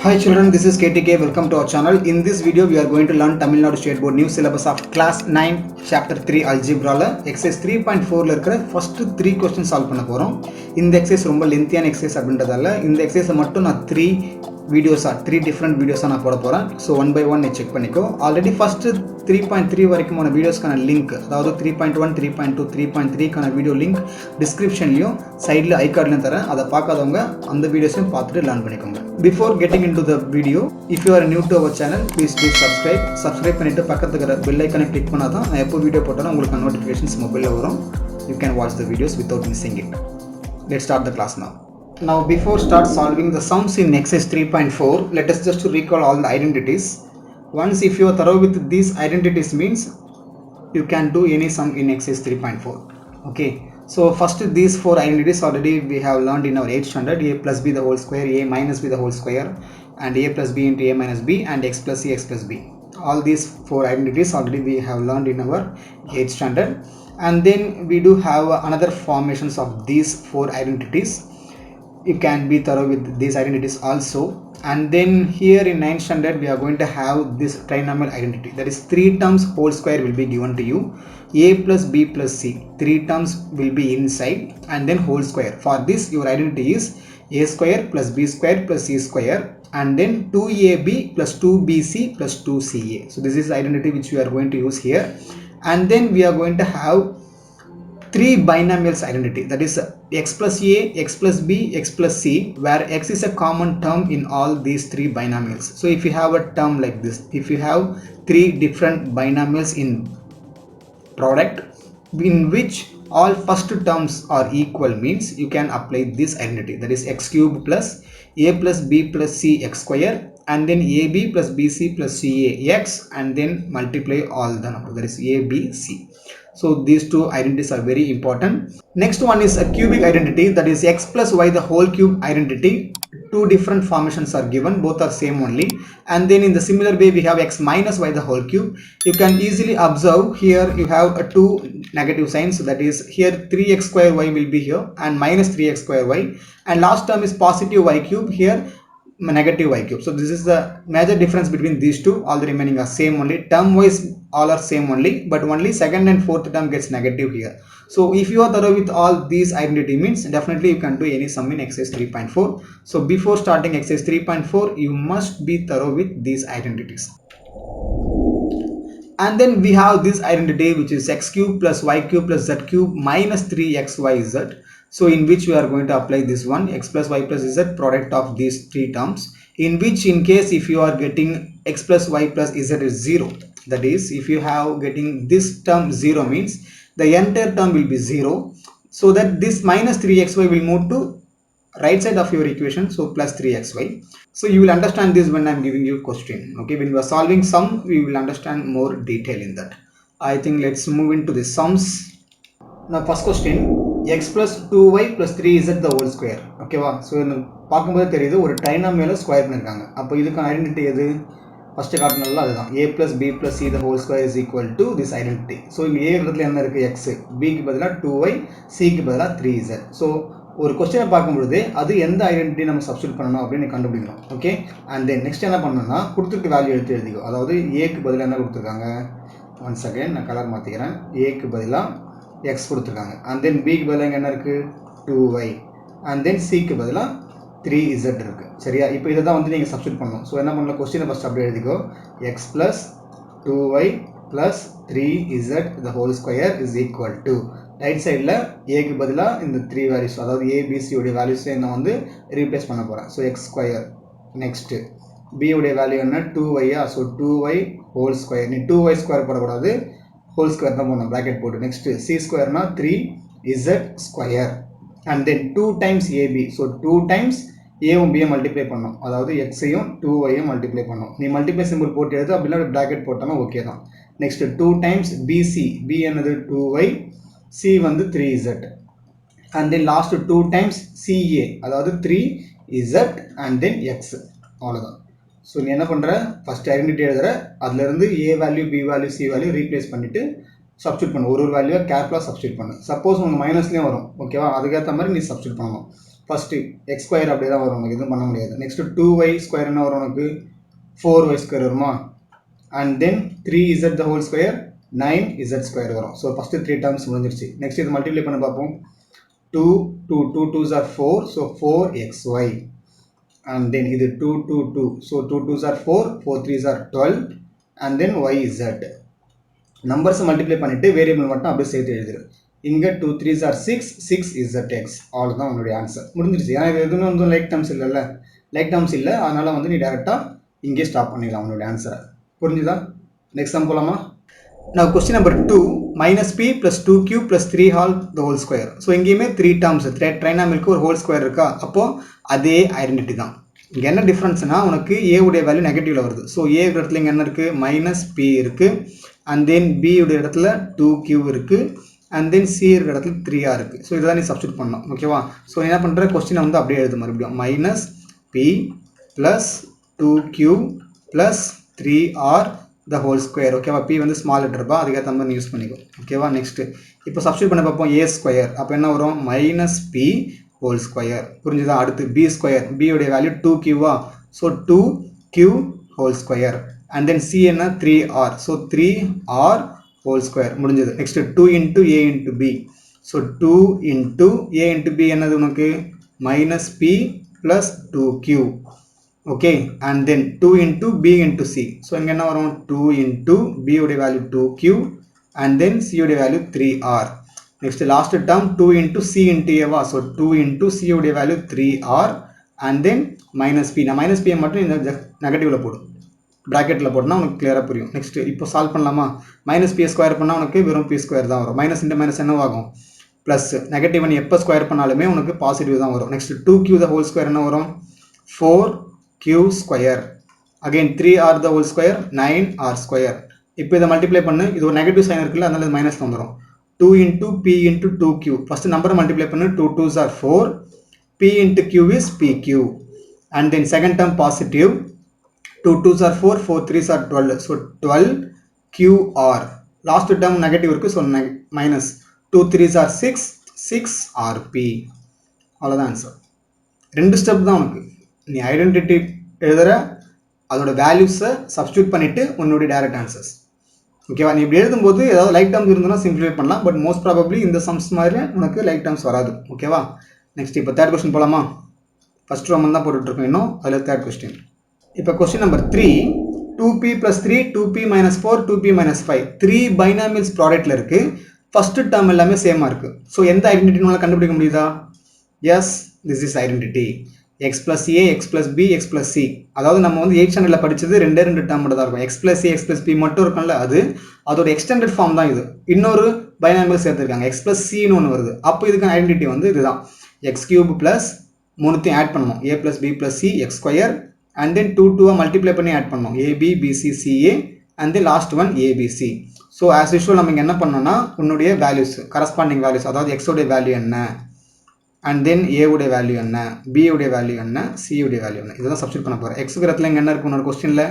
Hi children, this is KTK. Welcome to our channel. In this video, we are going to learn Tamil Nadu State Board new syllabus of class 9 chapter 3 algebra exercise 3.4 la irukra first 3 questions solve panna porom. இந்த exercise ரொம்ப lengthy-ஆன exercise அப்படின்றதால இந்த exercise மட்டும் நான் 3 வீடியோஸா 3 different வீடியோஸா நான் போட போறேன். So one by one நீ செக் பண்ணிக்கோ. ஆல்ரெடி ஃபர்ஸ்ட் 3.3 வரைக்குமான வீடியோஸ்க்கான லிங்க், அதாவது 3.1 3.2 3.3க்கான வீடியோ லிங்க் டிஸ்கிரிப்ஷன்லையும் சைடில் ஐ கார்ட்லையும் தரேன். அதை பார்க்காதவங்க அந்த வீடியோஸையும் பார்த்துட்டு லேர்ன் பண்ணிக்கோங்க. Before getting into the video, if you are new to our channel, please do subscribe பண்ணிட்டு பக்கத்துக்கு இருக்கிற பெல் ஐக்கனை கிளிக் பண்ணால் தான் நான் எப்போ வீடியோ போட்டாலும் உங்களுக்கு நோட்டிஃபிகேஷன்ஸ் மொபைலில் வரும். You can watch the videos without missing it. Let's start the class now. Now before start solving the sums in exercise 3.4, let us just recall all the identities. Once if you are thorough with these identities means you can do any sum in exercise 3.4. Okay, so first these 4 identities already we have learned in our 8th standard: a plus b the whole square, a minus b the whole square, and a plus b into a minus b, and x plus c x plus b. All these 4 identities already we have learned in our 8th standard. And then we do have another formations of these 4 identities. You can be thorough with these identities also. And then here in 9th standard we are going to have this trinomial identity, that is 3 terms whole square will be given to you. A plus b plus c, 3 terms will be inside, and then whole square. For this your identity is a square plus b square plus c square, and then 2ab plus 2bc plus 2ca. So this is the identity which we are going to use here. And then we are going to have 3 binomials identity, that is x plus a, x plus b, x plus c, where x is a common term in all these 3 binomials. So if you have a term like this, if you have 3 different binomials in product in which all first terms are equal, means you can apply this identity, that is x cube plus a plus b plus c x square, and then ab plus bc plus ca x, and then multiply all the number, that is a b c. So these 2 identities are very important. Next one is a cubic identity, that is x plus y the whole cube identity. 2 different formations are given, both are same only. And then in the similar way we have x minus y the whole cube. You can easily observe here you have a 2 negative signs, that is here 3x square y will be here and minus 3x square y, and last term is positive y cube, here negative y cube. So this is the major difference between these two. All the remaining are same only, term wise all are same only, but only second and fourth term gets negative here. So if you are thorough with all these identity means definitely you can do any sum in exercise 3.4. So before starting exercise 3.4 you must be thorough with these identities. And then we have this identity which is x cube plus y cube plus z cube minus 3xyz. So in which we are going to apply this one, x plus y plus z product of these 3 terms, in which in case if you are getting x plus y plus z is 0, that is if you have getting this term 0 means the entire term will be 0, so that this minus 3xy will move to right side of your equation, so plus 3xy. So you will understand this when I am giving you question. Okay, when you are solving sum we will understand more detail in that. I think let's move into the sums. Now first question, x plus 2y plus 3z the whole square. Okay வா, so பார்க்கும்போது தெரியுது ஒரு ட்ரைனாமியலை square பண்ணியிருக்காங்க. அப்போ இதுக்கான identity எது first காட்டினால அதுதான், a plus b plus c the whole square is equal to this identity. So இங்கே a இடத்துல என்ன இருக்குது, x, bக்கு பதிலாக 2y, cக்கு பதிலாக 3z. ஸோ ஒரு கொஸ்டினை பார்க்கும்பொழுது அது எந்த ஐடென்டிட்டி நம்ம சப்ஸ்டியூட் பண்ணணும் அப்படின்னு கண்டுபிடிக்கணும். ஓகே, அண்ட் தென் நெக்ஸ்ட் என்ன பண்ணணும்னா கொடுத்துருக்க வேல்யூ எடுத்து எழுதிக்கோ. அதாவது ஏக்கு பதிலாக என்ன கொடுத்துருக்காங்க, ஒன் செகண்ட் நான் கலர் மாற்றிக்கிறேன், ஏக்கு பதிலாக x கொடுத்துருக்காங்க, அண்ட் தென் பிக்கு பதிலாக என்ன இருக்குது 2y, அண்ட் தென் சிக்கு பதிலாக 3z இருக்குது. சரியா, இப்போ இதை தான் வந்து நீங்கள் சப்ஸ்டியூட் பண்ணணும். ஸோ என்ன பண்ணலாம், கொஸ்டினை ஃபஸ்ட் அப்படியே எழுதிக்கோ, x plus 2y plus 3z the whole square is equal to, right சைடில் ஏக்கு பதிலாக இந்த 3 வேல்யூஸ், அதாவது ஏபிசி உடைய வேல்யூஸை நான் வந்து ரீப்ளேஸ் பண்ண போகிறேன். So x square, next b உடைய வேல்யூ என்ன 2yயா, ஸோ 2y ஹோல் ஸ்கொயர், நீ 2y ஸ்கொயர் போடக்கூடாது, ஹோல் ஸ்கொயர் தான் போடணும் ப்ராக்கெட் போட்டு. நெக்ஸ்ட்டு சி ஸ்கொயர்னா 3z square, and then 2 times ab, so 2 times ஏவும் பியை மல்டிப்ளை பண்ணோம், அதாவது எக்ஸையும் 2yயும் மல்டிப்ளை பண்ணோம். நீ மல்டிப்ளை சிம்பிள் போட்டு எழுது, அப்படின்னா ப்ராக்கெட் போட்டாலும் ஓகே தான். நெக்ஸ்ட்டு 2 டைம்ஸ் பிசி, பி என்னது 2y, சி வந்து 3z, and then last 2 times ca, அதாவது 3z அண்ட் தென் எக்ஸ். அவ்வளோதான். ஸோ நீ என்ன பண்ணுற, ஃபஸ்ட் ஐடென்டிட்டி எழுதுகிற, அதுலேருந்து a value b value c value replace பண்ணிவிட்டு சப்ஸ்டியூட் பண்ணு, ஒரு வேல்யூவை கேர்ஃபுல்லாக சப்ஸ்டியூட் பண்ணு. சப்போஸ் உங்கள் மைனஸ்லேயும் வரும், ஓகேவா, அதுக்கேற்ற மாதிரி நீ சப்ஸ்டியூட் பண்ணணும். ஃபஸ்ட்டு எக்ஸ் ஸ்கொயர் அப்படி தான் வரும், உனக்கு எதுவும் பண்ண முடியாது. நெக்ஸ்ட்டு 2y ஸ்கொயர் என்ன வரும் உனக்கு, 4y ஸ்கொயர் வருமா. And then 3z the whole square 9z square வரும். ஸோ ஃபஸ்ட்டு 3 டேர்ம்ஸ் முடிஞ்சிருச்சு. நெக்ஸ்ட் இது மல்டிப்ளை பண்ண பார்ப்போம். 2 2s are 4, so 4xy. And then இது 2 so 2s are 4, 4 3s are 12, and then yz. நம்பர்ஸை மல்டிப்ளை பண்ணிவிட்டு வேரியபிள் மட்டும் அப்படியே சேர்த்து எழுதுரு. இங்கே 2 3s are 6, 6zx. அவ்வளோதான் உன்னுடைய ஆன்சர் முடிஞ்சிருச்சு. ஏன்னா இது எதுவுமே வந்து லைக் டேர்ம்ஸ் இல்லைல்ல, லைக் டேர்ம்ஸ் இல்லை, அதனால் வந்து நீ டேரெக்டாக இங்கே ஸ்டாப் பண்ணிடலாம் உன்னுடைய ஆன்சரை. புரிஞ்சுதா? நெக்ஸ்ட் சம் போகலாமா? நான் question number 2 -p + 2q + 3 hall the whole square. So இங்கேயுமே 3 டேர்ம்ஸ் ட்ரைனாமிலுக்கு ஒரு ஹோல் ஸ்கொயர் இருக்கா, அப்போது அதே ஐடென்டிட்டி தான். இங்கே என்ன டிஃப்ரென்ஸ்னால் உனக்கு ஏ உடைய வேல்யூ நெகட்டிவில் வருது. ஸோ ஏ இடத்துல இங்கே என்ன இருக்குது, -p இருக்குது. அண்ட் தென் b உடைய இடத்துல 2q இருக்குது. அண்ட் தென் c இடத்துல 3r இருக்குது. ஸோ இதெல்லாம் நீ சப்ஸ்டியூட் பண்ணணும். ஓகேவா? ஸோ என்ன பண்ணுற, கொஸ்டினை வந்து அப்படியே எழுது மறுபடியும். -p + 2q + 3r the whole square. ஓகேவா? p வந்து ஸ்மால் லெட்டர் பா, அதுக்கேற்ற மாதிரி யூஸ் பண்ணிக்கோ. ஓகேவா? நெக்ஸ்ட்டு இப்போ சப்ஸ்டியூட் பண்ண பார்ப்போம். a ஸ்கொயர் அப்போ என்ன வரும், -p ஹோல் ஸ்கொயர். புரிஞ்சுதா? அடுத்து b ஸ்கொயர், b உடைய வேல்யூ 2qவா, so 2q whole square. And then c என்ன 3r, so 3r whole square. முடிஞ்சது. Next 2 × a × b. ஸோ 2 × a × b என்னது உனக்கு, -p + 2q. Okay. And then 2 × b × c. So இங்கே என்ன வரும், 2 × b உடைய value 2q, and then c உடைய value 3r. Next last term 2 × c × a வா, ஸோ 2 × c உடைய value 3r, and then -p. நான் -p மட்டும் இந்த நெகட்டிவில் போடும், ப்ராக்கெட்டில் போட்டோம்னா உனக்கு கிளியராக புரியும். நெக்ஸ்ட்டு இப்போ சால்வ் பண்ணலாமா? -p ஸ்கொயர் பண்ணால் உனக்கு வெறும் p ஸ்கொயர் தான் வரும். மைனஸ் இன்ட்டு மைனஸ் என்னவாகும், ப்ளஸ். நெகட்டிவ் நீ எப்போ ஸ்கொயர் பண்ணாலுமே உனக்கு பாசிட்டிவ் தான் வரும். Next 2q the whole square என்ன வரும், 4q square. Again 3r the whole square 9r square. இப்போ இதை மல்டிப்ளை பண்ணு, இது ஒரு நெகட்டிவ் சைன் இருக்குல்ல, அதனால இது மைனஸ் வந்துடும். 2 × p × 2q. ஃபஸ்ட்டு நம்பரை மல்டிப்ளை பண்ணு. 2 2s are 4, p × q is pq. And then second term positive, 2 2s are 4, 4 3s are 12, so 12qr. Last term negative இருக்குது, so minus 2 3s are 6, 6rp. அவ்வளோதான் answer. 2 step தான் உனக்கு. நீ identity எழுதுகிற, அதோட வேல்யூஸை சப்ஸ்டியூட் பண்ணிவிட்டு உன்னுடைய டைரக்ட் ஆன்சர்ஸ். ஓகேவா? நீ இப்படி எழுதும்போது ஏதாவது லைக் டேர்ம்ஸ் இருந்ததுன்னா சிம்பிளிஃபை பண்ணலாம், பட் மோஸ்ட் ப்ராபப்ளி இந்த சம்ஸ் மாதிரி உனக்கு லைக் டேர்ம்ஸ் வராது. ஓகேவா? நெக்ஸ்ட் இப்போ தேர்ட் கொஸ்டின் போகலாமா? ஃபஸ்ட் ரோமன் தான் போட்டுட்ருக்கோம் இன்னும், அதில் தேர்ட் கொஸ்டின். இப்போ question number 3, 2p + 3, 2p - 4, 2p - 5. 3 பைனாமியல்ஸ் ப்ராடக்ட்டில் இருக்குது. ஃபஸ்ட்டு டேர்ம் எல்லாமே சேமாக இருக்குது. ஸோ எந்த ஐடென்டிட்டி நம்மளால் கண்டுபிடிக்க முடியுதா? Yes, this is identity. x + a, x + b, x + c. அதாவது நம்ம வந்து 8th ஸ்டாண்டர்டில் படித்தது 2 டேர்ம் மட்டும் தான் இருக்கும். x + a, x + b மட்டும் இருக்கும்ல, அது அதோட எக்ஸ்டெண்டட் ஃபார்ம் தான் இது. இன்னொரு பைனாமியல் சேர்த்துருக்காங்க, x + c ன்னு ஒன்று வருது. அப்போ இதுக்கான ஐடென்டிட்டி வந்து இதுதான், x³ + மூணுத்தையும் ஆட் பண்ணணும், a + b + c x², and then 2 2 multiply பண்ணி ஆட் பண்ணோம், ab bc ca, and then last one abc. So as usual நம்ம இங்கே என்ன பண்ணோம்னா உன்னுடைய வேல்யூஸ், கரஸ்பாண்டிங் வேல்யூஸ், அதாவது x உடைய வேல்யூ என்ன, அண்ட் தென் a உடைய வேல்யூ என்ன, b உடைய வேல்யூ என்ன, c உடைய வேல்யூ என்ன, இதெல்லாம் சப்ஸ்டியூட் பண்ண போகிறேன். x இடத்துல இங்கே என்ன இருக்குது, உன்னோட கொஸ்டினில்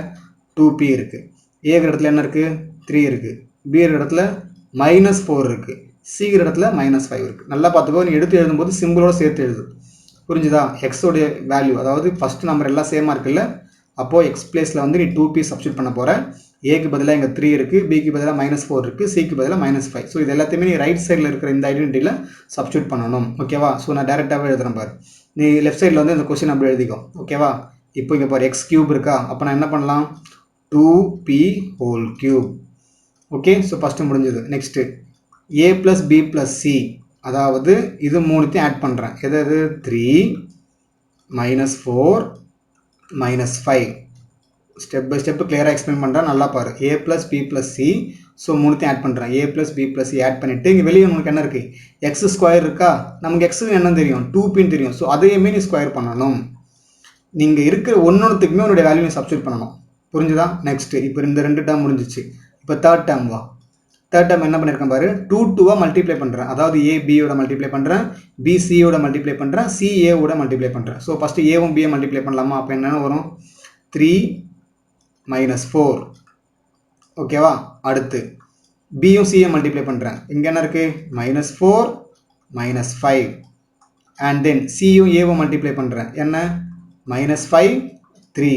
2p இருக்குது, a இடத்துல என்ன இருக்குது, 3 இருக்குது, b இடத்துல -4 இருக்குது, c இடத்துல -5 இருக்குது. நல்லா பார்த்துக்கோ, நீ எடுத்து எழுதும்போது சிம்பிளோட சேர்த்து எழுது. புரிஞ்சுதா? எக்ஸ் உடைய வேல்யூ, அதாவது ஃபஸ்ட் நம்பர் எல்லாம் சேமாக இருக்குல்ல, அப்போது எக்ஸ் பிளேஸில் வந்து நீ 2p சப்ஸ்டியூட் பண்ண போகிற. ஏக்கு பதிலாக இங்கே 3 இருக்குது, பிக்கு பதிலாக -4 இருக்குது, சிக்கு பதிலாக -5. ஸோ இது எல்லாத்தையுமே நீ ரைட் சைடில் இருக்கிற இந்த ஐடென்டிட்டியில் சப்ஸ்டியூட் பண்ணணும். ஓகேவா? ஸோ நான் டேரெக்டாகவே எழுதுறேன் பாரு. நீ லெஃப்ட் சைடில் வந்து இந்த கொஸ்டின் அப்படி எழுதிக்கோ. ஓகேவா? இப்போ இங்கே பாரு, x³ இருக்கா, அப்போ நான் என்ன பண்ணலாம், 2p whole cube. Okay, so first முடிஞ்சது. நெக்ஸ்ட்டு a + b + c, அதாவது இது மூணுத்தையும் ஆட் பண்ணுறேன். எதாவது 3 -4 -5. ஸ்டெப் பை ஸ்டெப்பு கிளியராக எக்ஸ்பிளைன் பண்ணுறேன், நல்லா பாரு. a + b + c, ஸோ மூணுத்தையும் ஆட் பண்ணுறேன். a + b + c ஆட் பண்ணிவிட்டு இங்கே வெளியே உங்களுக்கு என்ன இருக்குது, x² இருக்கா, நமக்கு எக்ஸுக்கு என்ன தெரியும், 2pன்னு தெரியும். ஸோ அதையுமே நீ ஸ்கொயர் பண்ணணும். நீங்கள் இருக்கிற ஒன்றுத்துக்குமே உன்னுடைய வேல்யூ நீ சப்ஸ்டியூட் பண்ணணும். புரிஞ்சுதா? நெக்ஸ்ட்டு இப்போ இந்த 2 டேர்ம் முடிஞ்சிச்சு. இப்போ தேர்ட் டேர்ம் வா. தேர்ட் டேர்ம் என்ன பண்ணியிருக்கேன் பாரு, 2 2 மல்டிப்ளை பண்ணுறேன். அதாவது a b மல்டிப்ளை பண்ணுறேன், b c மல்டிப்ளை பண்ணுறேன், c a மல்டிப்ளை பண்ணுறேன். So first a b multiply பண்ணலாமா? அப்போ என்னென்ன வரும், 3 -4. ஓகேவா? அடுத்து b c மல்டிப்ளை பண்ணுறேன். இங்கே என்ன இருக்குது, -4 -5. அண்ட் தென் சியும் ஏவும் மல்டிப்ளை பண்ணுறேன். என்ன -5 3.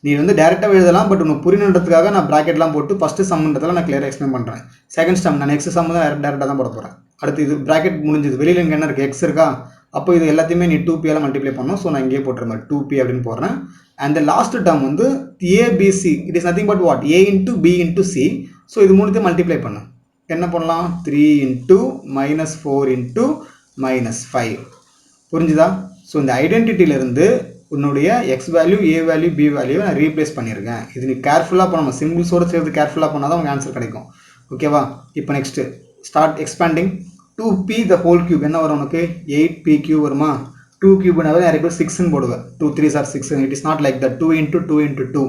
நீ வந்து டேரெக்டாக எழுதலாம், பட் உனக்கு புரியணுன்றதுக்காக நான் ப்ராக்கெட்லாம் போட்டு ஃபஸ்ட்டு சம்ன்றதெல்லாம் நான் கிளியராக எக்ஸ்பிளைன் பண்ணுறேன். செகண்ட் சம் நான் நெக்ஸ்ட் சம் தான் டேரெக்டாக தான் போட போகிறேன். அடுத்து இது ப்ராக்கெட் முடிஞ்சது, வெளியில் இங்கே என்ன இருக்குது, எக்ஸ் இருக்கா, அப்போ இது எல்லாத்தையுமே நீ 2p மல்டிப்ளை பண்ணணும். ஸோ நான் இங்கேயே போட்டுற மாதிரி 2p அப்படின்னு போடுறேன். அண்ட் லாஸ்ட் டேர்ம் வந்து a b c, it is nothing but what, a into b into c. So இது மூணுத்தையும் மல்டிப்ளை பண்ணு. என்ன பண்ணலாம், 3 இன்ட்டு -4 இன்ட்டு -5. புரிஞ்சுதா? ஸோ இந்த ஐடென்டிட்டியிலேருந்து உன்னுடைய எக்ஸ் வேல்யூ, ஏ வேல்யூ, பி வேல்யூ நான் ரீப்ளேஸ் பண்ணியிருக்கேன். இது நீ கேர்ஃபுல்லாக பண்ணணும், சிம்பிள்ஸோடு சேர்த்து கேர்ஃபுல்லாக பண்ணால் தான் உங்கள் ஆன்சர் கிடைக்கும். ஓகேவா? இப்போ next start expanding. 2p the whole cube என்ன வரும் உனக்கு, 8p³ வருமா? 2 கியூப்னாவே நிறைய பேர் 6ன்னு போடுவேன். 2 3s are 6. It is not like that. 2 into 2 into 2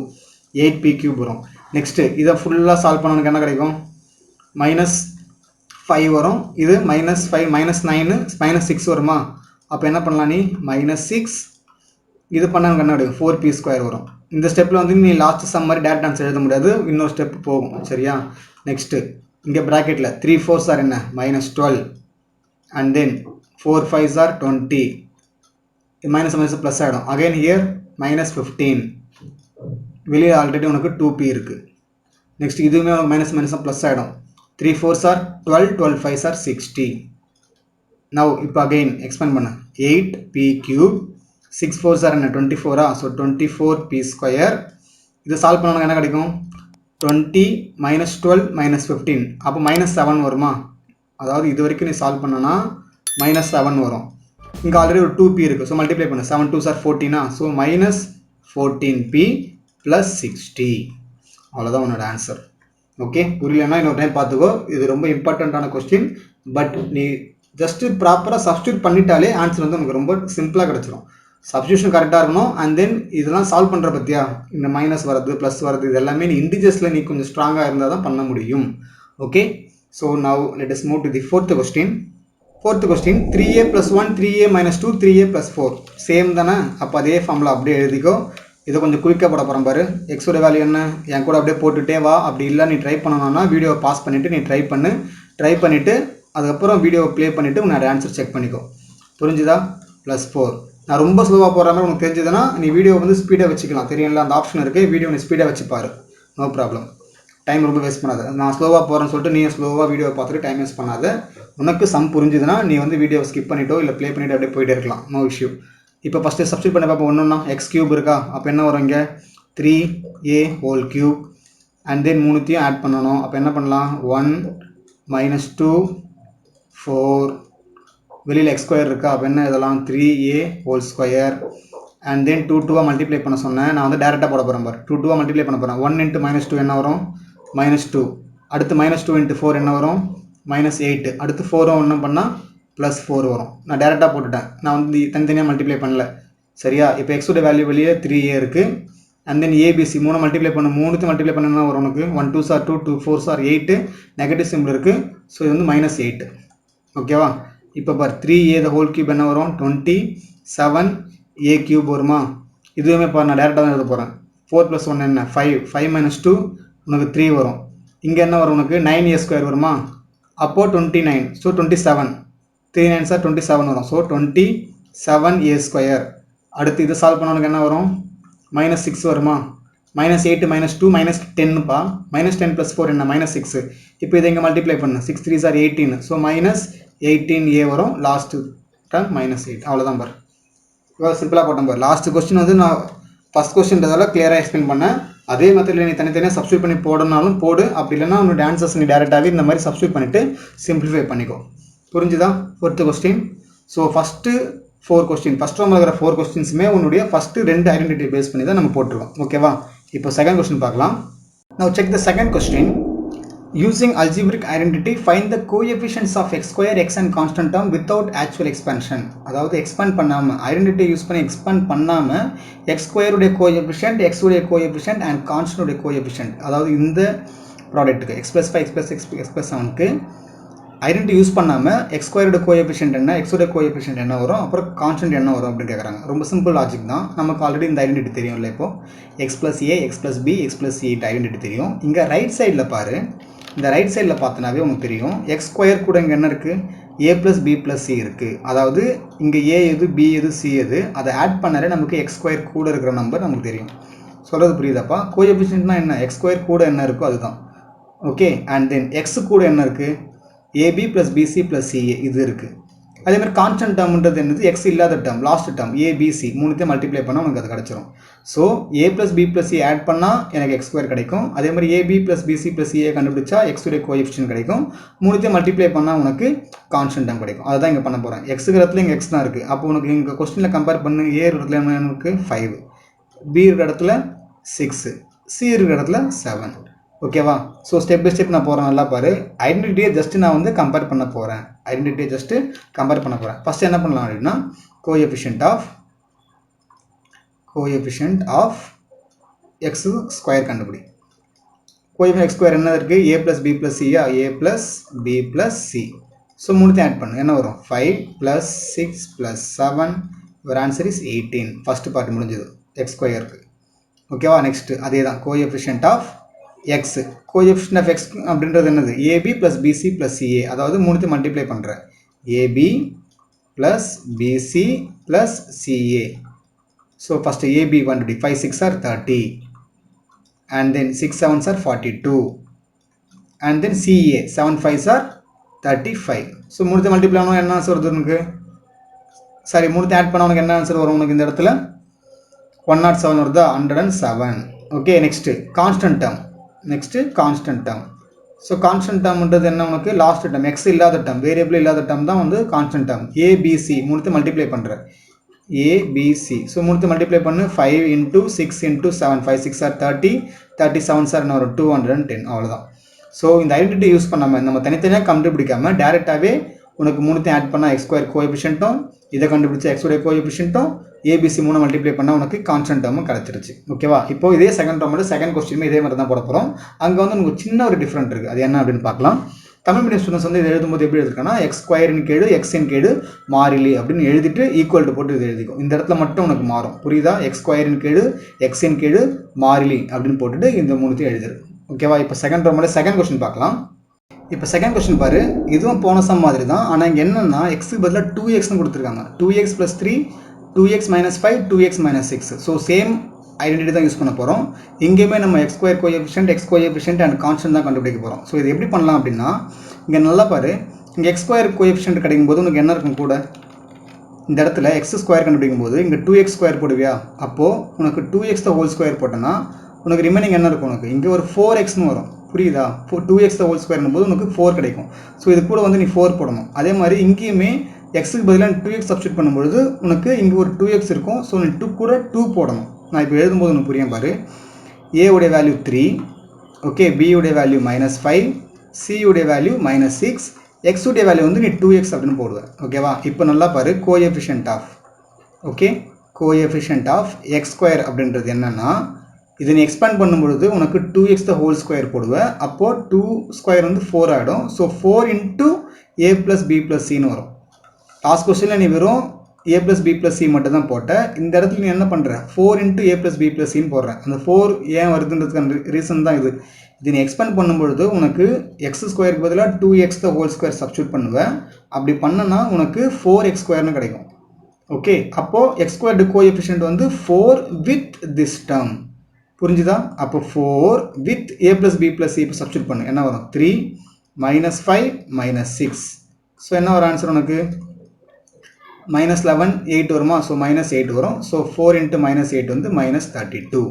8p³ வரும். நெக்ஸ்ட்டு இதை ஃபுல்லாக சால்வ் பண்ண உனக்கு என்ன கிடைக்கும், -5 வரும். இது -5 -9 -6 வருமா? அப்போ என்ன பண்ணலாம், நீ -6 இது பண்ண என்ன கிடைக்கும், 4p² வரும். இந்த ஸ்டெப்பில் வந்து நீ லாஸ்ட் சம் மாதிரி டேரக்ட் ஆன்சர் எழுத முடியாது, இன்னொரு ஸ்டெப் போகும். சரியா? நெக்ஸ்ட்டு இங்கே ப்ராக்கெட்டில் 3 4s are என்ன, -12. And then 4 5s are 20. Minus plus ஆகிடும். Again here -15. வெளியே ஆல்ரெடி உனக்கு 2p இருக்குது. நெக்ஸ்ட் இதுவுமே உனக்கு மைனஸ் ப்ளஸ் ஆகிடும். 3 4s are 12, 12 5s are 60. Now இப்போ அகெயின் எக்ஸ்பேண்ட் பண்ண 8p³, 6 4s are என்ன, 24. So 24p². இது சால்வ் பண்ண என்ன கிடைக்கும், 20 -12 -15. அப்போ -7 வருமா? அதாவது இது வரைக்கும் நீ சால்வ் பண்ணனா -7 வரும். இங்கே ஆல்ரெடி ஒரு 2p இருக்குது. ஸோ மல்டிப்ளை பண்ணு. 7 2s are 14. So -14p + 60. அவ்வளோதான் உன்னோட ஆன்சர். ஓகே, புரியலன்னா இன்னொரு டைம் பார்த்துக்கோ. இது ரொம்ப இம்பார்ட்டண்ட்டான கொஸ்டின். பட் நீ ஜஸ்ட்டு ப்ராப்பராக சப்ஸ்டியூட் பண்ணிட்டாலே ஆன்சர் வந்து உனக்கு ரொம்ப சிம்பிளாக கிடச்சிரும். சப்ஸ்டியூஷன் கரெக்டாக இருக்கணும். அண்ட் தென் இதெல்லாம் சால்வ் பண்ணுற பற்றியா, இந்த மைனஸ் வரது ப்ளஸ் வரது இது எல்லாமே நீ இன்டிஜர்ஸில் நீ கொஞ்சம் ஸ்ட்ராங்காக இருந்தால் தான் பண்ண முடியும். Okay, so now let us move to the fourth question. Fourth question 3a + 1 3a - 2 3a + 4 same தானே? அப்போ அதே ஃபார்மில் அப்படியே எழுதிக்கோ. இதை கொஞ்சம் குயிக்காக போட போகிறேன் பாரு. எக்ஸோட வேல்யூ என்ன, என் கூட அப்படியே போட்டுகிட்டே வா. அப்படி இல்லை நீ ட்ரை பண்ணணும்னா வீடியோவை பாஸ் பண்ணிவிட்டு நீ ட்ரை பண்ணிவிட்டு அதுக்கப்புறம் வீடியோவை ப்ளே பண்ணிவிட்டு உன்னோட ஆன்சர் செக் பண்ணிக்கோ. புரிஞ்சுதா? +4. நான் ரொம்ப ஸ்லோவாக போகிற மாதிரி உனக்கு தெரிஞ்சதுன்னா நீ வீடியோ வந்து ஸ்பீடாக வச்சுக்கலாம். தெரியல, அந்த ஆப்ஷன் இருக்குது. வீடியோ நீ ஸ்பீடாக வச்சுப்பாரு, நோ ப்ராப்ளம். டைம் ரொம்ப வேஸ்ட் பண்ணாத. நான் ஸ்லோவாக போகிறேன்னு சொல்லிட்டு நீ ஸ்லோவாக வீடியோ பார்த்துட்டு டைம் வேஸ்ட் பண்ணாத. உனக்கு சம் புரிஞ்சுதுன்னா நீ வந்து வீடியோவை ஸ்கிப் பண்ணிட்டோ இல்லை ப்ளே பண்ணிவிட்டு அப்படியே போயிட்டே இருக்கலாம், நோ இஷ்யூ. இப்போ ஃபஸ்ட்டு சப்ஸ்டியூட் பண்ண பார்ப்போம். ஒன்றுன்னா x³ இருக்கா, அப்போ என்ன வரும் இங்கே 3a³ அண்ட் தென் மூணுத்தையும் ஆட் பண்ணணும். அப்போ என்ன பண்ணலாம், 1 -2 4 வெளியில் x² இருக்கா, அப்போ என்ன இதெல்லாம் 3a² அண்ட் தென் 2 2 மல்டிப்ளை பண்ண சொன்னேன். நான் வந்து டேரெக்டாக போட போகிறேன் பாரு. 2 2 மல்டிப்ளை பண்ண போகிறேன். 1 × -2 என்ன வரும், -2. அடுத்து -2 × 4 என்ன வரும், -8. அடுத்து 4 ஒன்று பண்ணால் +4 வரும். நான் டேரெக்டாக போட்டுட்டேன், நான் வந்து தனித்தனியாக மல்டிப்ளை பண்ணல. சரியா? இப்போ எக்ஸோட வேல்யூ வெளியே 3a இருக்குது. அண்ட் தென் ஏபிசி 3 மல்டிப்ளை பண்ண, 3 மல்டிப்ளை பண்ணா வரும் உனக்கு 1 2s are 2 2 4s are 8. Negative simple இருக்குது. ஸோ இது வந்து -8. ஓகேவா? இப்போ பார் 3a the whole cube என்ன வரும், 27a³ வருமா? இதுவுமே பார் நான் டேரெக்டாக தான் எழுத போகிறேன். 4 + 1 என்ன, 5. 5 - 2 உனக்கு 3 வரும். இங்கே என்ன வரும் உனக்கு, 9a² வருமா? அப்போது 29. ஸோ 27. 3 9s are 27 வரும். So 27a². அடுத்து இது சால்வ் பண்ண உனக்கு என்ன வரும், -6 வருமா? -8 -2 -10பா. -10 + 4 என்ன, -6. இப்போ இதை இங்கே மல்டிப்ளை பண்ணு. 6 3s are 18. ஸோ -18a வரும். Last term -8. அவ்வளோதான் பார். இவ்வளோ சிம்பிளாக போட்டேன் பார். லாஸ்ட் கொஸ்டின் வந்து நான் ஃபஸ்ட் கொஸ்டின்றதால கிளியராக எக்ஸ்பிளைன் பண்ணேன். அதே மெத்தடில் நீ தனித்தனியாக சப்ஸ்டியூட் பண்ணி போடனாலும் போடு. அப்படி இல்லைன்னா உன்னோட ஆன்சர்ஸ் நீ டேரெக்டாகவே இந்த மாதிரி சப்ஸ்டியூட் பண்ணிவிட்டு சிம்பிளிஃபை பண்ணிக்கோ. புரிஞ்சுதா? Fourth question. So first 4 question, first ரூமில் இருக்கிற 4 கொஸ்டின்ஸுமே உன்னுடைய ஃபஸ்ட்டு 2 ஐடென்டிட்டி பேஸ் பண்ணி தான் நம்ம போட்டிருக்கோம். ஓகேவா? இப்போ செகண்ட் கொஸ்டின் பார்க்கலாம். Now check the second question. Using algebraic identity, find the coefficients of x² x and constant term without actual expansion. அதாவது எக்ஸ்பேண்ட் பண்ணாமல், ஐடென்டிட்டி யூஸ் பண்ணி எக்ஸ்பேண்ட் பண்ணாமல் x² உடைய கோஎஃபிஷியன்ட், x உடைய கோஎஃபிஷியன்ட் அண்ட் கான்ஸ்டன்ட் உடைய coefficient, அதாவது இந்த ப்ராடக்ட்டுக்கு x + 5 x + 6 x + 7க்கு ஐடென்டிட்டி யூஸ் பண்ணாமல் x² கோஎஃபிஷியன்ட் என்ன, x உடைய கோஎஃபிஷியன்ட் என்ன வரும், அப்புறம் கான்ஸ்டன்ட் என்ன வரும் அப்படின்னு கேட்குறாங்க. ரொம்ப சிம்பிள் லாஜிக் தான். நமக்கு ஆல்ரெடி இந்த ஐடென்டிட்டி தெரியும் இல்லை. இப்போது x + a x + b x + c identity தெரியும். இங்கே ரைட் சைடில் பாரு, இந்த ரைட் சைடில் பார்த்தனாவே உங்களுக்கு தெரியும் எக்ஸ் ஸ்கொயர் கூட இங்கே என்ன இருக்குது, a + b + c இருக்குது. அதாவது இங்கே a எது b எது c எது அதை ஆட் பண்ணாலே நமக்கு எக்ஸ் ஸ்கொயர் கூட இருக்கிற நம்பர் நமக்கு தெரியும். சொல்கிறது புரியுதாப்பா? கோஎஃபிஷியன்ட்னா என்ன, எக்ஸ் ஸ்கொயர் கூட என்ன இருக்கோ அதுதான். ஓகே, அண்ட் தென் எக்ஸ் கூட என்ன இருக்குது, ab + bc + ca இது இருக்குது. அதே மாதிரி கான்ஸ்டன்ட் டேர்ம்ன்றது என்னது, எக்ஸ் இல்லாத டேர்ம், லாஸ்ட் டேர்ம் abc மூணுத்தையும் மல்டிப்ளை பண்ணால் உங்களுக்கு அது கிடச்சிரும். So a + b + c add பண்ணால் எனக்கு எக்ஸ் ஸ்கொயர் கிடைக்கும். அதே மாதிரி ab + bc + ca கண்டுபிடிச்சா எக்ஸுடைய கோஎஃபிஷியன்ட் கிடைக்கும். மூணுத்தையும் மல்டிப்ளை பண்ணால் உனக்கு கான்ஸ்டன்ட் டேர்ம் கிடைக்கும். அதை தான் இங்கே பண்ண போகிறேன். எக்ஸுக்கு இடத்துல இங்கே எக்ஸ் தான் இருக்குது. அப்போ உனக்கு இங்கே கொஸ்டினில் கம்பேர் பண்ணு, a இடத்துல என்ன இருக்குது 5, b இருக்கிற இடத்துல 6, c இருக்கிற இடத்துல 7. ஓகேவா? ஸோ ஸ்டெப் பை ஸ்டெப் நான் போகிறேன், நல்லா பாரு. ஐடென்டிட்டியை ஜஸ்ட்டு நான் வந்து கம்பேர் பண்ண போகிறேன். ஃபஸ்ட்டு என்ன பண்ணலாம் அப்படின்னா, கோஎஃபிஷியன்ட் ஆஃப் எக்ஸ் ஸ்கொயர் கண்டுபிடி. கோஎஃபிஷியன்ட் எக்ஸ் ஸ்கொயர் என்ன இருக்குது, a + b + c a + b + c. So மூணுத்தையும் ஆட் பண்ணு, என்ன வரும் 5 + 6 + 7. your answer is 18. First part முடிஞ்சது எக்ஸ் ஸ்கொயருக்கு. ஓகேவா? நெக்ஸ்ட்டு அதே தான் coefficient of x. Coefficient of x அப்படின்றது என்னது, ab + bc + ca. அதாவது மூணுத்தையும் மல்டிப்ளை பண்ணுறேன், ab + bc + ca. So first ab கண்டுபிடி, 5 6 are 30 and then 6 7s are 42 and then ca 7 5s are 35. So மூணுத்தையும் மல்டிப்ளை பண்ணால் என்ன ஆன்சர் வருது உனக்கு, சாரி மூணுத்தையும் ஆட் பண்ணால் உனக்கு என்ன ஆன்சர் வரும், உனக்கு இந்த இடத்துல 107 வருதா, 107. Okay, next constant term. So constant டேர்ம்ன்றது என்ன, உனக்கு லாஸ்ட் டேர்ம், எக்ஸ் இல்லாத டேர்ம், வேரியபிள் இல்லாத டேர்ம் தான் வந்து கான்ஸ்டன்ட் டேர்ம். abc மூணுத்தையும் மல்டிப்ளை பண்ணுறேன், abc. ஸோ மூணுத்தையும் மல்டிப்ளை பண்ணு, 5 × 6 × 7, 5 6 are 30, 37 are என்ன வரும் 210. அவ்வளோதான். ஸோ இந்த ஐடென்டிட்டி யூஸ் பண்ணாமல் நம்ம தனித்தனியாக கண்டுபிடிக்காமல் டேரெக்டாகவே உனக்கு மூணுத்தையும் ஆட் பண்ணால் எக்ஸ் ஸ்கொயர் கோஎஃபிஷியன்ட்டும், இதை கண்டுபிடிச்ச எக்ஸோடைய கோஎஃபிஷியன்ட்டும், abc மூணு மல்டிப்ளை பண்ணால் உனக்கு கான்ஸ்டன்ட் டேர்மும் கிடச்சிருச்சு. ஓகேவா? இப்போ இதே செகண்ட் டேர்மோட செகண்ட் கொஸ்டினுமே இதே மாதிரி தான் போட போகிறோம். அங்கே வந்து உங்களுக்கு சின்ன ஒரு டிஃப்ரெண்ட் இருக்குது, அது என்ன அப்படின்னு பார்க்கலாம். தமிழ் மீடியம் ஸ்டூடெண்ட்ஸ் வந்து இதை எழுதும்போது எப்படி எழுதிருக்காங்கன்னா, எக்ஸ் ஸ்கொயரின் கீழ் எக்ஸின் கீழ் மாறிலி அப்படின்னு எழுதிட்டு ஈக்குவல் டு போட்டு இது எழுதிக்கும். இந்த இடத்துல மட்டும் உனக்கு மாறும், புரியுதா? எக்ஸ் ஸ்கொயரின் கீழ் எக்ஸின் கீழ் மாறிலி அப்படின்னு போட்டுட்டு இந்த மூணுத்தையும் எழுதிரு. ஓகேவா? இப்போ செகண்ட் டேர்மோட செகண்ட் கொஸ்டின் பார்க்கலாம். இப்போ செகண்ட் கொஸ்டின் பாரு, இதுவும் போன சம் மாதிரி தான். ஆனால் இங்கே என்னென்னா எக்ஸுக்கு பதிலாக 2xன்னு கொடுத்துருக்காங்க. 2x + 3, 2x - 5, 2x - 6. So same identity தான் யூஸ் பண்ண போகிறோம். இங்கேயுமே நம்ம X square coefficient, X coefficient and constant தான் கண்டுபிடிக்க போகிறோம். ஸோ இது எப்படி பண்ணலாம் அப்படின்னா, இங்கே நல்லா பாரு, இங்கே எக்ஸ் ஸ்கொயர் கோஎஃபிஷியன்ட் கிடைக்கும் போது உனக்கு என்ன இருக்கும் கூட, இந்த இடத்துல எக்ஸ் ஸ்கொயர் கண்டுபிடிக்கும் போது இங்கே 2x ஸ்கொயர் போடுவியா, அப்போது உனக்கு 2x த ஹோல் ஸ்கொயர் போட்டோன்னா உனக்கு ரிமைனிங் என்ன இருக்கும், உனக்கு இங்கே ஒரு 4xன்னு வரும், புரியுதா? 2x த ஹோல் ஸ்கொயர்னும் போது உனக்கு 4 கிடைக்கும். ஸோ இது கூட வந்து நீ 4 போடணும். அதே மாதிரி இங்கேயுமே எக்ஸுக்கு பதிலாக 2x சப்ஸ்டியூட் பண்ணும்பொழுது உனக்கு இங்கே ஒரு 2x இருக்கும். ஸோ நீ 2 கூட 2 போடணும். நான் இப்போ எழுதும்போது உனக்கு புரியும் பாரு. a உடைய வேல்யூ 3, ஓகே, b உடைய வேல்யூ -5, c உடைய வேல்யூ -6, x உடைய வேல்யூ வந்து நீ 2x அப்படின்னு போடுவேன். ஓகேவா? இப்போ நல்லா பாரு, கோஎஃபிஷியன்ட் ஆஃப் எக்ஸ் ஸ்கொயர் அப்படின்றது என்னன்னா, இதை நீ எக்ஸ்பேண்ட் பண்ணும்பொழுது உனக்கு 2x த ஹோல் ஸ்கொயர் போடுவேன். அப்போது 2 ஸ்கொயர் வந்து 4 ஆகிடும். ஸோ 4 × a + b + cன்னு வரும். லாஸ்ட் கொஸ்டினில் நீ வெறும் a + b + c மட்டும் தான் போட்ட. இந்த இடத்துல நீ என்ன பண்ணுற, 4 × a + b + cன்னு போடுறேன். அந்த 4 ஏன் வருதுன்றதுக்கான ரீசன் தான் இது. இது நீ எக்ஸ்பேண்ட் பண்ணும்பொழுது உனக்கு எக்ஸ் ஸ்கொயருக்கு பதிலாக 2x the whole square substitute பண்ணுவேன். அப்படி பண்ணனா உனக்கு 4x ஸ்கொயர்னு கிடைக்கும். ஓகே, அப்போது எக்ஸ் ஸ்கொயர்டு கோஎஃபிஷியன்ட் வந்து 4 வித் திஸ் டேர்ம், புரிஞ்சுதா? அப்போ 4 வித் a + b + c இப்போ சப்ஸ்டியூட் பண்ணு, என்ன வரும் 3 -5 -6. ஸோ என்ன ஒரு ஆன்சர் உனக்கு -11 8 வருமா? ஸோ -8 வரும். ஸோ 4 × -8 வந்து -32.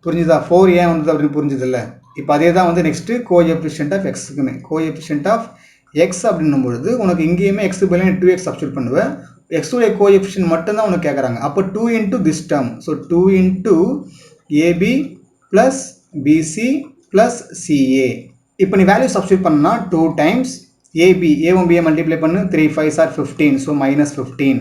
புரிஞ்சுதா? 4 ஏன் வந்தது அப்படின்னு புரிஞ்சுதில்ல? இப்போ அதே தான் வந்து நெக்ஸ்ட்டு கோஎஃபிஷியன்ட் ஆஃப் எக்ஸுக்குமே. கோஎஃபிஷியன்ட் ஆஃப் எக்ஸ் அப்படின்னும் பொழுது உனக்கு இங்கேயுமே எக்ஸுக்கு பதிலாக 2x சப்ஸ்டியூட் பண்ணுவேன். எக்ஸுடைய கோஎஃபிஷியன்ட் மட்டும்தான் உனக்கு கேட்குறாங்க. அப்போ 2 × this term. So 2 × ab + bc + ca. இப்போ நீ வேல்யூ சப்ஸ்டியூட் பண்ணா 2 times ab, a1 b multiply பண்ணு, 3 5s are 15, ஸோ -15.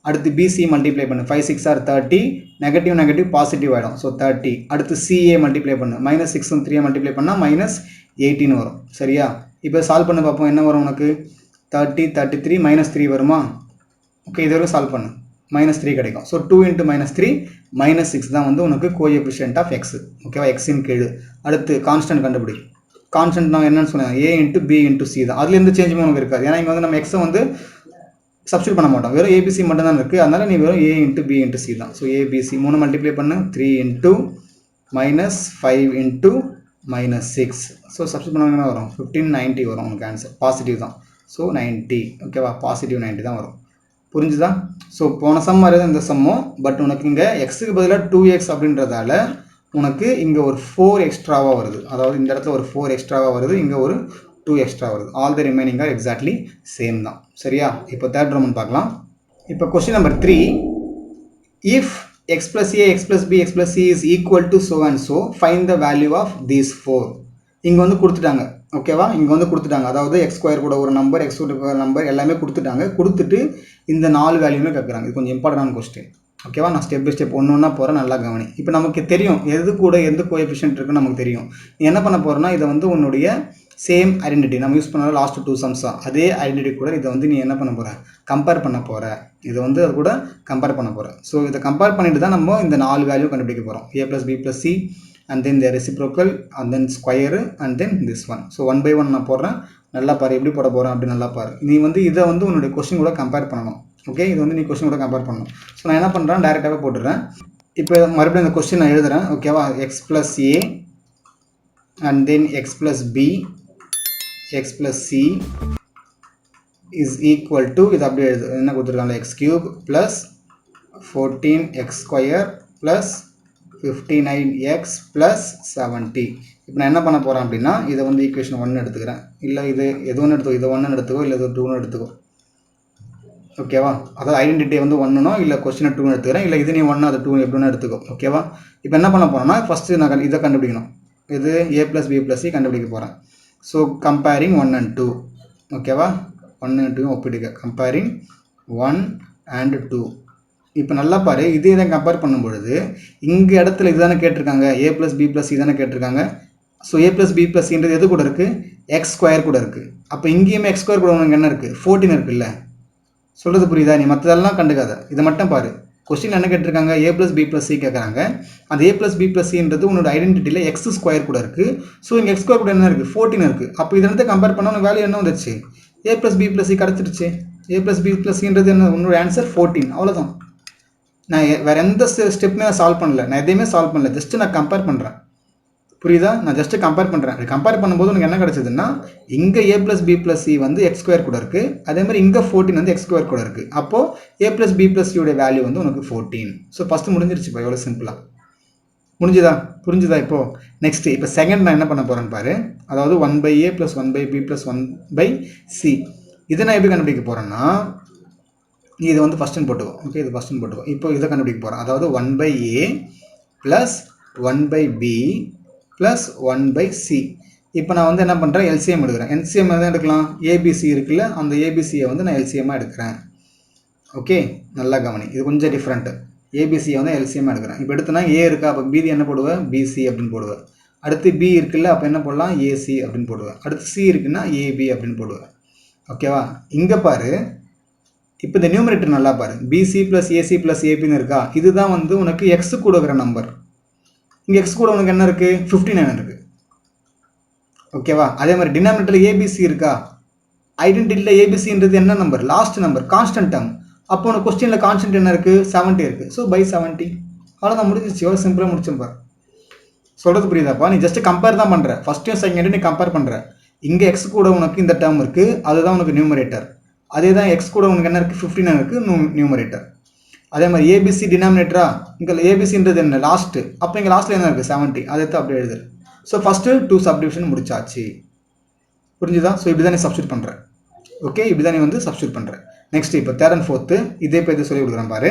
அடுத்து bc மல்டிப்ளை பண்ணு, 5 6 are 30, நெகட்டிவ் நெகட்டிவ் பாசிட்டிவ் ஆகிடும், ஸோ 30. அடுத்து ca மல்டிப்ளை பண்ணு, -6 3 மல்டிப்ளை பண்ணால் -18 வரும். சரியா? இப்போ சால்வ் பண்ண பார்ப்போம், என்ன வரும் உனக்கு 30 33 -3 வருமா? ஓகே, இது வரைக்கும் சால்வ் பண்ணு, -3 கிடைக்கும். ஸோ 2 × -3 -6 தான் வந்து உனக்கு கோஎஃபிஷியன்ட் ஆஃப் எக்ஸ். ஓகேவா? எக்ஸின் கீழ். அடுத்து கான்ஸ்டன்ட் கண்டுபிடி. கான்ஸ்டன்ட் நான் என்னன்னு சொன்னேன், a into b into c தான். அதில் எந்த சேஞ்சுமே உனக்கு இருக்காது. ஏன்னா இங்கே வந்து நம்ம எக்ஸை வந்து சப்ஸ்டியூட் பண்ண மாட்டோம், வெறும் ஏபிசி மட்டும் தான் இருக்குது. அதனால் நீ வெறும் a into b into c தான். ஸோ ஏபிசி 3 மல்டிப்ளை பண்ணு, 3 into minus 5 into minus 6. So substitute பண்ணாங்கன்னா வரும் 1590 வரும் உனக்கு ஆன்சர். பாசிட்டிவ் தான். ஸோ 90, ஓகேவா, பாசிட்டிவ் 90 தான் வரும். புரிஞ்சுதா? ஸோ போன சம் மாதிரி தான் இந்த சம்மும், பட் உனக்கு இங்கே எக்ஸுக்கு பதிலாக 2x அப்படின்றதால உனக்கு இங்கே ஒரு 4 எக்ஸ்ட்ராவாக வருது. அதாவது இந்த இடத்துல ஒரு 4 எக்ஸ்ட்ராவாக வருது, இங்கே ஒரு 2 எக்ஸ்ட்ரா வருது. All the remaining are exactly same தான். சரியா? இப்போ தேர்ட் ரோமன் பார்க்கலாம். இப்போ question number 3, if x plus a, x plus b, x plus c is equal to so and so, find the value of these 4. இங்கே வந்து கொடுத்துட்டாங்க, ஓகேவா? இங்கே வந்து கொடுத்துட்டாங்க, அதாவது எக்ஸ் ஸ்கொயர் கூட ஒரு நம்பர், எக்ஸ் கூட நம்பர் எல்லாமே கொடுத்துட்டாங்க. கொடுத்துட்டு இந்த 4 வேல்யூமே கேட்குறாங்க. இது கொஞ்சம் இம்பார்ட்டன்டான கொஸ்டின், ஓகேவா? நான் ஸ்டெப் பை ஸ்டெப் ஒன்று ஒன்றா போகிறேன், நல்லா கவனி. இப்போ நமக்கு தெரியும் எது கூட எந்த கோஎஃபிஷியன்ட் இருக்குன்னு நமக்கு தெரியும். நீ என்ன பண்ண போகிறேன்னா, இதை வந்து உன்னுடைய சேம் ஐடென்டிட்டி நம்ம யூஸ் பண்ண லாஸ்ட் 2 சம்ஸாக அதே ஐடென்டிட்டி கூட இதை வந்து நீ என்ன பண்ண போகிற, கம்பேர் பண்ண போகிற. இதை வந்து அது கூட கம்பேர் பண்ண போகிற. ஸோ இதை கம்பேர் பண்ணிட்டு தான் நம்ம இந்த 4 வேல்யூ கண்டுபிடிக்க போகிறோம். a plus b plus c and then the reciprocal and then square and then this one. So 1 by 1 நான் போடுறேன், நல்லா பாரு எப்படி போட போகிறேன் அப்படி நல்லா பாரு. நீ வந்து இதை வந்து உன்னுடைய கொஸ்டின் கூட கம்பேர் பண்ணணும், ஓகே? இது வந்து நீ கொஸ்டின் கூட கம்பேர் பண்ணணும். ஸோ நான் என்ன பண்ணுறேன், டேரெக்டாகவே போட்டுடுறேன். இப்போ மறுபடியும் இந்த கொஸ்டின் நான் எழுதுகிறேன், ஓகேவா? X plus a and then x plus b x plus c is equal to, இது அப்படியே என்ன கொடுத்துருக்காங்க, x cube plus 14x square plus 59x plus 70. இப்போ நான் என்ன பண்ண போகிறேன் அப்படின்னா, இதை வந்து ஈக்குவேஷன் 1 எடுத்துக்கிறேன், இல்லை இது எது ஒன்று எடுத்துக்கோ, இதை 1 எடுத்துக்கோ, இல்லை இது 2 எடுத்துக்கோ, ஓகேவா? அதாவது ஐடென்டிட்டி வந்து 1னோ இல்லை கொஸ்டினை 2 எடுத்துக்கிறேன், இல்லை இது நீ 1 அது 2 எப்படின்னு எடுத்துக்கோ, ஓகேவா? இப்போ என்ன பண்ண போகிறேன்னா, ஃபஸ்ட்டு நான் இதை கண்டுபிடிக்கணும், இது a plus b plus c கண்டுபிடிக்க போகிறேன். ஸோ கம்பேரிங் 1 and 2, ஓகேவா? 1 and 2 ஒப்பிடுங்க, கம்பேரிங் 1 and 2. இப்போ நல்லா பாரு, இதே தான் கம்பேர் பண்ணும்பொழுது இங்கே இடத்துல இது தானே கேட்டிருக்காங்க, a plus b plus c தானே கேட்டிருக்காங்க. So a plus b plus cன்றது எது கூட இருக்குது, எக்ஸ் ஸ்கொயர் கூட இருக்குது. அப்போ இங்கேயுமே எக்ஸ் ஸ்கொயர் கூட உனக்கு என்ன இருக்குது, 14 இருக்குல்ல. சொல்கிறது புரியுதா? நீ மற்றதெல்லாம் கண்டுக்காத, இதை மட்டும் பாரு. கொஸ்டின் என்ன கேட்டிருக்காங்க, a plus b plus c கேட்குறாங்க. அந்த a plus b plus cன்றது உன்னோட ஐடென்டிட்டியில் எக்ஸ் ஸ்கொயர் கூட இருக்குது. ஸோ இங்கே எக்ஸ் ஸ்கொயர் கூட என்ன இருக்குது, 14 இருக்குது. அப்போ இதனத்தை கம்பேர் பண்ணால் உனக்கு வேல்யூ என்ன வந்துச்சு, a plus b plus c கிடச்சிருச்சு. a plus b plus cன்றது என்ன, உன்னோட ஆன்சர் 14, அவ்வளோதான். நான் வேறு எந்த ஸ்டெப்புமே நான் சால்வ் பண்ணல, நான் எதையுமே சால்வ் பண்ணல, ஜஸ்ட்டு நான் கம்பேர் பண்ணுறேன். புரியுதா? நான் ஜஸ்ட்டு கம்பேர் பண்ணுறேன். கம்பேர் பண்ணும்போது உனக்கு என்ன கிடச்சதுன்னா, இங்கே a plus b plus c வந்து எக்ஸ் ஸ்கொயர் கூட இருக்குது, அதே மாதிரி இங்கே 14 வந்து எக்ஸ் ஸ்கொயர் கூட இருக்குது. அப்போது a plus b plus c உடைய வேல்யூ வந்து உனக்கு 14. ஸோ ஃபஸ்ட்டு முடிஞ்சிருச்சுப்பா, எவ்வளோ சிம்பிளாக முடிஞ்சுதா? புரிஞ்சுதா? இப்போது நெக்ஸ்ட்டு இப்போ செகண்ட் நான் என்ன பண்ண போகிறேன்னு பாரு. அதாவது 1 by a plus 1 by b plus 1 by c. இதை நான் எப்படி கண்டுபிடிக்க போகிறேன்னா, நீ இதை வந்து ஃபஸ்ட்டுன்னு போட்டுக்கோ, ஓகே? இது ஃபஸ்ட்டுன்னு போட்டுக்கோ. இப்போ இதை கண்டுபிடிக்க போகிறேன். அதாவது 1 by a plus 1 by b plus 1 by c. இப்போ நான் வந்து என்ன பண்ணுறேன், எல்சிஎம் எடுக்கிறேன். எல்சிஎம் எதாவது எடுக்கலாம், ஏபிசி இருக்குல்ல, அந்த ஏபிசியை வந்து நான் எல்சிஎம்மாக எடுக்கிறேன், ஓகே? நல்லா கவனி, இது கொஞ்சம் டிஃப்ரெண்ட்டு. ஏபிசியை வந்து எல்சிஎம்மாக எடுக்கிறேன். இப்போ எடுத்தனா ஏ இருக்கா, அப்போ பிடி என்ன போடுவேன், பிசி அப்படின்னு போடுவேன். அடுத்து பி இருக்குல்ல, அப்போ என்ன போடலாம், ஏசி அப்படின்னு போடுவேன். அடுத்து சி இருக்குன்னா ஏபி அப்படின்னு போடுவேன், ஓகேவா? இங்கே பாரு, இப்போ இந்த நியூமரேட்டர் நல்லா பாரு, பிசி ப்ளஸ் ஏசி ப்ளஸ் ஏபின்னு இருக்கா, இதுதான் வந்து உனக்கு எக்ஸ் கூட இருக்கிற நம்பர். இங்கே எக்ஸ் கூட உனக்கு என்ன இருக்குது, 59 இருக்குது, ஓகேவா? அதே மாதிரி டினாமினேட்டரில் ஏபிசி இருக்கா, ஐடென்டிட்டியில் ஏபிசின்றது என்ன number, last number, constant term. அப்போ உனக்கு கொஸ்டினில் கான்ஸ்டன்ட் என்ன இருக்குது, 70 இருக்குது. ஸோ பை 70, அவ்வளோதான், முடிஞ்சிச்சு. எவ்வளோ சிம்பிளாக முடிச்சுப்பார். சொல்கிறது புரியுதாப்பா? நீ ஜஸ்ட்டு கம்பேர் தான் பண்ணுற, ஃபஸ்ட்டையும் செகண்டையும் நீ கம்பேர் பண்ணுற. இங்கே எக்ஸ் கூட உனக்கு இந்த டேர்ம் இருக்குது, அதுதான் உனக்கு நியூமரேட்டர். அதே தான் எக்ஸ் கூட உனக்கு என்ன இருக்குது, 59 இருக்குது நியூமரேட்டர். அதே மாதிரி ஏபிசி டினாமினேட்டரா, இங்கே ஏபிசின்றது என்ன, லாஸ்ட்டு. அப்போ இங்கே லாஸ்ட்டில் என்ன இருக்குது, 70. அதை தான் அப்படியே எழுதுரு. ஸோ ஃபஸ்ட்டு 2 சப்டிவிஷன் முடிச்சாச்சு. புரிஞ்சுதா? ஸோ இப்படி தான் நீ சப்ஸ்டியூட் பண்ணுறேன், ஓகே? இப்படி தான் நீ வந்து சப்ஸ்டியூட் பண்ணுறேன். நெக்ஸ்ட் இப்போ தேர்ட் அண்ட் ஃபோர்த்து இதே இப்போ இது சொல்லி கொடுக்குறேன் பாரு.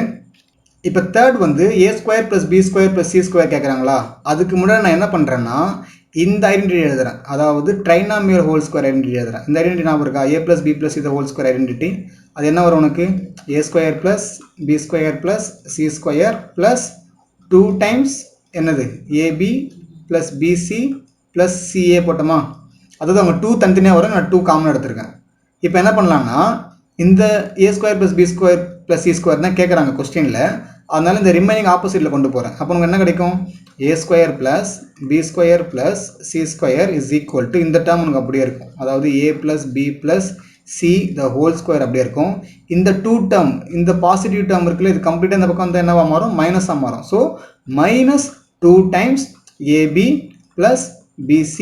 இப்போ தேர்ட் வந்து a square plus b square plus c square கேட்குறாங்களா, அதுக்கு முன்னாடி நான் என்ன பண்ணுறேன்னா இந்த ஐடென்டிட்டி எழுதுறேன். அதாவது ட்ரைனாமியல் ஹோல் ஸ்கொயர் ஐடென்டிட்டி எழுதுறேன். இந்த ஐடென்டிட்டி நான் இருக்கா, ஏ ப்ளஸ் பி ப்ளஸ் இது ஹோல் ஸ்கொயர் ஐடென்டிட்டி. அது என்ன வரும் உனக்கு, a square plus b square plus c square plus 2 times என்னது ab plus bc plus ca போட்டோமா. அதாவது அவங்க 2 தனித்தனியாக வரும், நான் 2 காமன் எடுத்திருக்கேன். இப்போ என்ன பண்ணலான்னா இந்த a square plus b square plus c square தான் கேட்குறாங்க கொஸ்டினில். அதனால இந்த ரிமைனிங் ஆப்போசிட்டில் கொண்டு போகிறேன். அப்போ உங்களுக்கு என்ன கிடைக்கும், a square plus b square plus c square is equal to இந்த term உனக்கு அப்படியே இருக்கும். அதாவது a plus b plus c the whole square அப்படியே இருக்கும். இந்த 2 term இந்த பாசிட்டிவ் term இருக்குல்ல இது கம்ப்ளீட்டாக இந்த பக்கம் வந்து என்னவா மாறும் மைனஸாக மாறும். So minus 2 times ab plus bc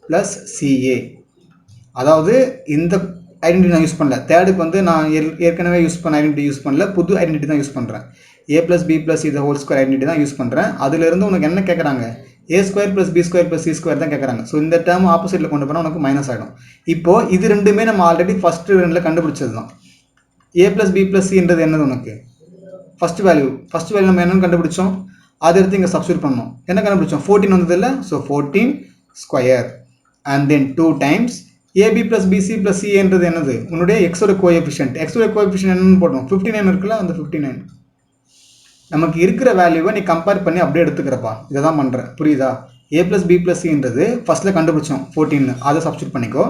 plus ca. அதாவது இந்த ஐடென்டிட்டி நான் யூஸ் பண்ணல, தேர்டுக்கு வந்து நான் ஏற்கனவே யூஸ் பண்ண ஐடென்டிட்டி யூஸ் பண்ணல, புது ஐடென்டிட்டி தான் யூஸ் பண்ணுறேன். a plus b plus c the whole square identity தான் யூஸ் பண்ணுறேன். அதுலேருந்து உனக்கு என்ன கேட்குறாங்க, a square plus b square plus c square தான் கேட்குறாங்க. ஸோ இந்த டேர்ம் ஆப்போசிட்டில் கொண்டு போனால் உனக்கு மைனஸ் ஆகிடும். இப்போது இது ரெண்டுமே நம்ம ஆல்ரெடி ஃபஸ்ட்டு ரெண்டில் கண்டுபிடிச்சது தான். a plus b plus cன்றது என்னது உனக்கு ஃபஸ்ட் வேல்யூ நம்ம என்னென்னு கண்டுபிடிச்சோம், அதை எடுத்து இங்கே சப்ஸ்டியூட் பண்ணோம். என்ன கண்டுபிடிச்சோம் 14 வந்தது இல்லை. So 14 square and then 2 times ab plus bc plus c என்றது என்னது உன்னுடைய எக்ஸோட கோஎஃபிஷியன்ட். எக்ஸோட கோஎஃபிஷியன்ட் என்னன்னு போட்டோம் 59 இருக்குல்ல, அந்த 59 நமக்கு இருக்கிற வேல்யூவை நீ கம்பேர் பண்ணி அப்படியே எடுத்துக்கிறப்பா. இதை தான் பண்ணுறேன், புரியுதா? a plus b plus cன்றது ஃபஸ்ட்டில் கண்டுபிடிச்சோம் 14, அதை சப்ஸ்டியூட் பண்ணிக்கோ.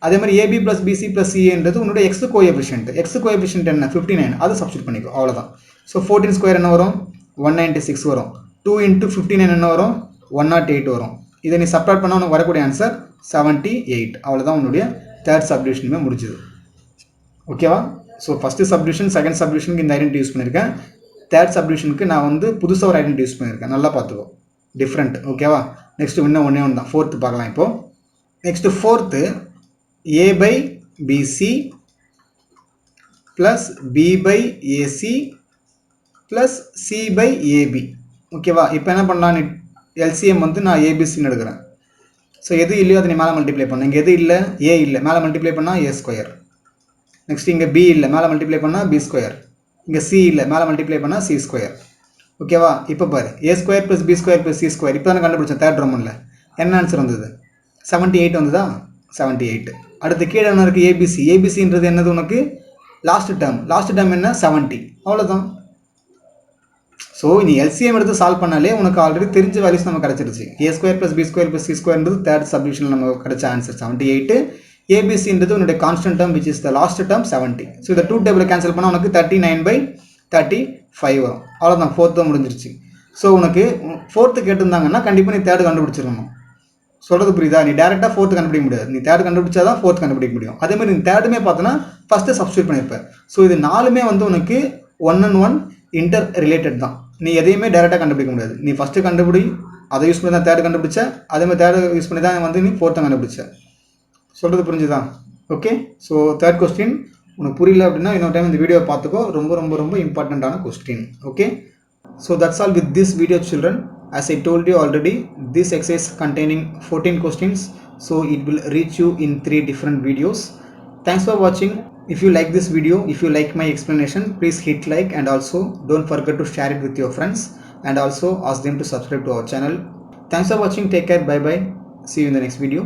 அதே மாதிரி ab plus bc plus c என்றது உன்னுடைய எக்ஸ் கோஎஃபிஷியன்ட் என்ன 59, அதை சப்ஸ்டியூட் பண்ணிக்கோ, அவ்வளோதான். ஸோ 14 ஸ்கொயர் என்ன வரும் 196 வரும். 2 into 59 என்ன வரும் 108 வரும். இதை நீ சப்ராக்ட் பண்ணால் உனக்கு வரக்கூடிய ஆன்சர் 78. அவ்வளோதான் உன்னுடைய தேர்ட் சப்டிவிஷனுமே முடிஞ்சுது. ஓகேவா? ஸோ ஃபஸ்ட்டு சப்டிவிஷன் செகண்ட் சப்டிவிஷனுக்கு இந்த ஐடென்டிட்டி யூஸ் பண்ணியிருக்கேன். தேர்ட் சப்டிவிஷனுக்கு நான் வந்து புதுசாக ஒரு ஐடென்டிட்டி யூஸ் பண்ணியிருக்கேன். நல்லா பார்த்துக்கோ, டிஃப்ரெண்ட். ஓகேவா? நெக்ஸ்ட்டு இன்னும் ஒன்றே தான், ஃபோர்த்து பார்க்கலாம். இப்போது next fourth a by bc plus b by ac plus c by ab. ஓகேவா? இப்போ என்ன பண்ணலாம், எல்சிஎம் வந்து நான் ஏபிசின்னு எடுக்கிறேன். ஸோ எது இல்லையோ அதை நீ மேலே மல்டிப்ளை பண்ண. இங்கே எது இல்லை, ஏ இல்லை, மேலே மல்டிப்ளை பண்ணால் ஏ ஸ்கொயர். நெக்ஸ்ட் இங்கே பி இல்லை, மேலே மல்டிப்ளை பண்ணால் பி ஸ்கொயர். இங்கே சி இல்லை, மேலே மல்டிப்ளை பண்ணால் சி ஸ்கொயர். ஓகேவா? இப்போ பாரு a square plus b square plus c square. இப்போ தானே கண்டுபிடிச்சேன் தேர்ட் ரோமனில். என்ன ஆன்சர் வந்தது 78 வந்ததா, 78. அடுத்து கீழே என்ன இருக்குது ஏபிசி. ஏபிசின்றது என்னது உனக்கு லாஸ்ட் டேர்ம் என்ன 70, அவ்வளோதான். ஸோ நீ எல்சிஎம் எடுத்து சால்வ் பண்ணாலே உனக்கு ஆல்ரெடி தெரிஞ்ச வேல்யூஸ் நமக்கு கிடச்சிருச்சு. A square plus b square plus c ஸ்கொயர்ன்றது தேர்ட் சப்டிவிஷனில் நமக்கு கிடச்ச ஆன்சர் 78. ஏபிசின்றது உன்னுடைய constant term which is the last term 70. ஸோ இந்த 2 டேபிள் கேன்சல் பண்ணால் உனக்கு 39/35 வரும். அவ்வளோதான், ஃபோர்த்து முடிஞ்சிருச்சு. ஸோ உனக்கு ஃபோர்த்து கேட்டிருந்தாங்கன்னா கண்டிப்பாக நீ தேர்டு கண்டுபிடிச்சிடணும். சொல்கிறது புரியுதா? நீ டேரெக்டாக ஃபோர்த்து கண்டுபிடிக்க முடியாது, நீ தேர்டு கண்டுபிடிச்சா தான் ஃபோர்த்து கண்டுபிடிக்க முடியும். அதேமாதிரி நீ தேர்டுமே பார்த்தோன்னா ஃபஸ்ட்டு சப்ஸ்டியூட் பண்ணியிருப்பேன். ஸோ இது 4மே வந்து உனக்கு 1 and 1 இன்டர் ரிலேட்டட் தான். நீ எதையுமே டேரெக்டாக கண்டுபிடிக்க முடியாது. நீ ஃபஸ்ட்டு கண்டுபிடி, அதை யூஸ் பண்ணி தான் தேர்டு கண்டுபிடிச்ச, அதேமாதிரி தேர்டு யூஸ் பண்ணி தான் வந்து நீ ஃபோர்த்தை கண்டுபிடிச்ச. சொல்கிறது புரிஞ்சுதான்? ஓகே. ஸோ தேர்ட் கொஸ்டின் உனக்கு புரியல அப்படின்னா இன்னொரு டைம் இந்த வீடியோ பார்த்துக்கோ. ரொம்ப ரொம்ப ரொம்ப இம்பார்ட்டண்ட்டான question. Okay. So that's all with this video children. As I told you already, this exercise containing 14 questions, so it will reach you in 3 different videos. Thanks for watching. If you like this video, if you like my explanation, please hit like and also don't forget to share it with your friends and also ask them to subscribe to our channel. Thanks for watching. Take care. Bye bye. See you in the next video.